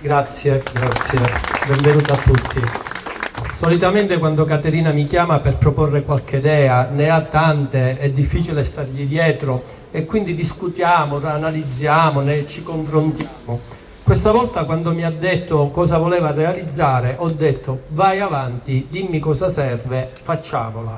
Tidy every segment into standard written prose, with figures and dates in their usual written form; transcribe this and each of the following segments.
Grazie, benvenuto a tutti. Solitamente quando Caterina mi chiama per proporre qualche idea, ne ha tante, è difficile stargli dietro e quindi discutiamo, analizziamo, ci confrontiamo. Questa volta quando mi ha detto cosa voleva realizzare, ho detto vai avanti, dimmi cosa serve, facciamola.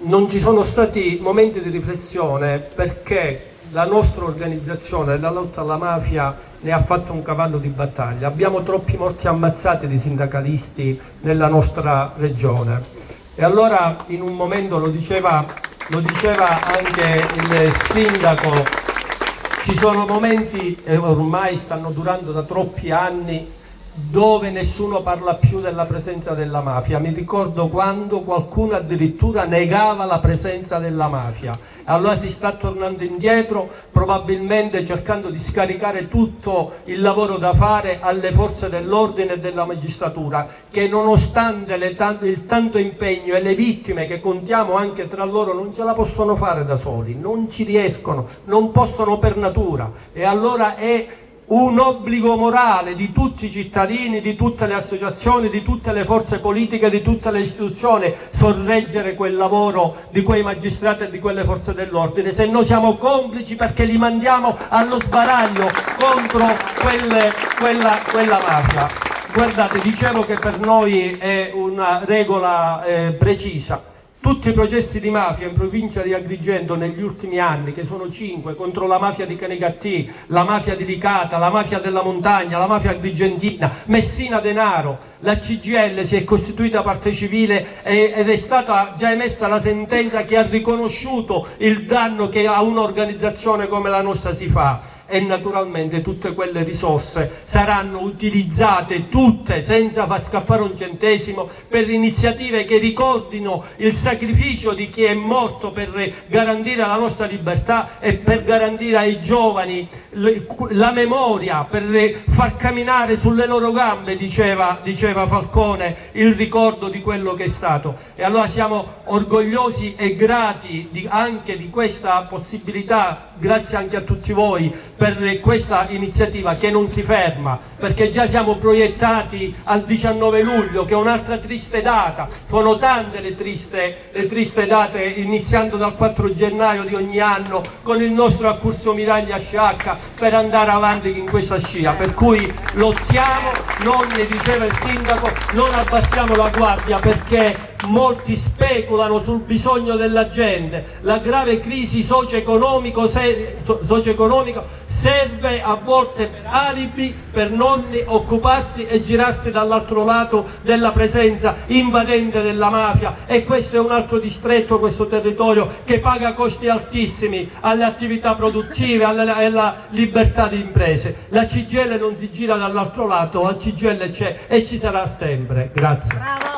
Non ci sono stati momenti di riflessione perché la nostra organizzazione della lotta alla mafia ne ha fatto un cavallo di battaglia. Abbiamo troppi morti ammazzati di sindacalisti nella nostra regione. E allora in un momento lo diceva anche il sindaco, ci sono momenti, e ormai stanno durando da troppi anni, dove nessuno parla più della presenza della mafia. Mi ricordo quando qualcuno addirittura negava la presenza della mafia. Allora si sta tornando indietro, probabilmente cercando di scaricare tutto il lavoro da fare alle forze dell'ordine e della magistratura, che nonostante il tanto impegno e le vittime che contiamo anche tra loro non ce la possono fare da soli, non ci riescono, non possono per natura. E allora è un obbligo morale di tutti i cittadini, di tutte le associazioni, di tutte le forze politiche, di tutte le istituzioni, sorreggere quel lavoro di quei magistrati e di quelle forze dell'ordine, se no siamo complici perché li mandiamo allo sbaraglio contro quella mafia. Guardate, dicevo che per noi è una regola precisa. Tutti i processi di mafia in provincia di Agrigento negli ultimi anni, che sono 5, contro la mafia di Canicattì, la mafia di Licata, la mafia della Montagna, la mafia agrigentina, Messina Denaro, la CGIL si è costituita parte civile ed è stata già emessa la sentenza che ha riconosciuto il danno che a un'organizzazione come la nostra si fa. E naturalmente tutte quelle risorse saranno utilizzate tutte senza far scappare un centesimo per iniziative che ricordino il sacrificio di chi è morto per garantire la nostra libertà e per garantire ai giovani la memoria, per far camminare sulle loro gambe, diceva Falcone, il ricordo di quello che è stato. E allora siamo orgogliosi e grati anche di questa possibilità, grazie anche a tutti voi per questa iniziativa che non si ferma, perché già siamo proiettati al 19 luglio, che è un'altra triste data. Sono tante le triste date, iniziando dal 4 gennaio di ogni anno con il nostro accurso Miraglia Sciacca, per andare avanti in questa scia. Per cui lottiamo, non ne diceva il sindaco, non abbassiamo la guardia, perché molti speculano sul bisogno della gente. La grave crisi socio-economica serve a volte per alibi, per non occuparsi e girarsi dall'altro lato della presenza invadente della mafia. E questo è un altro distretto, questo territorio, che paga costi altissimi alle attività produttive, alla libertà di imprese. La CGIL non si gira dall'altro lato, la CGIL c'è e ci sarà sempre. Grazie. Bravo.